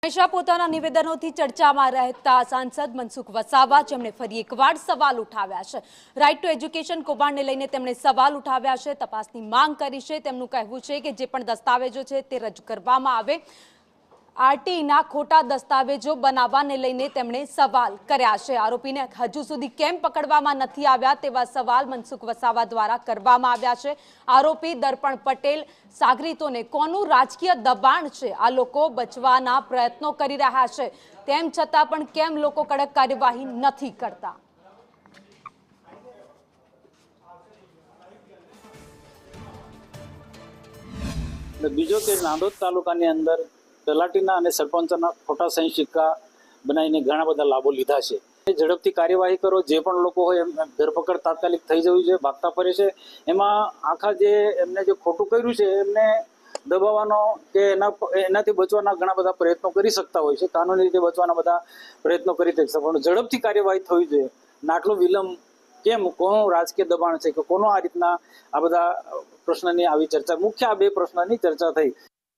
હંમેશા પોતાના નિવેદનોથી ચર્ચામાં રહેતા સાંસદ મનસુખ વસાવા જેમણે ફરી એકવાર સવાલ ઉઠાવ્યા છે। રાઇટ ટુ એજ્યુકેશન કૌભાંડને લઈને તેમણે સવાલ ઉઠાવ્યા છે, તપાસની માંગ કરી છે। તેમનું કહેવું છે કે જે પણ દસ્તાવેજો છે તે રજૂ કરવામાં આવે। આરટીઈના ખોટા દસ્તાવેજો બનાવવાને લઈને તેમણે સવાલ કર્યા છે। આરોપીને હજુ સુધી કેમ પકડવામાં નથી આવ્યા તેવા સવાલ મનસુખ વસાવા દ્વારા કરવામાં આવ્યા છે। આરોપી દર્પણ પટેલ સાગરીતોને કોનું રાજકીય દબાણ છે? આ લોકો બચવાના પ્રયત્નો કરી રહ્યા છે, તેમ છતાં પણ કેમ લોકો કડક કાર્યવાહી નથી કરતા? બીજો કે નાંદોદ તાલુકાની અંદર તલાટીના અને સરપંચના ખોટા સહી સિક્કા બનાવીને ઘણા બધા લાભો લીધા છે। ઝડપથી કાર્યવાહી કરો, જે પણ લોકો હોય એમ ધરપકડ તાત્કાલિક થઈ જવી જોઈએ। ભાગતા ફરે છે એમાં આખા જે એમને જે ખોટું કર્યું છે એમને દબાવવાનો કે એનાથી બચવાના ઘણા બધા પ્રયત્નો કરી શકતા હોય છે, કાનૂની રીતે બચવાના બધા પ્રયત્નો કરી શકશે, પણ ઝડપથી કાર્યવાહી થવી જોઈએ। આટલો વિલંબ કેમ? કોનું રાજકીય દબાણ છે કે કોનો આ રીતના આ બધા પ્રશ્નની આવી ચર્ચા? મુખ્ય આ બે પ્રશ્નની ચર્ચા થઈ।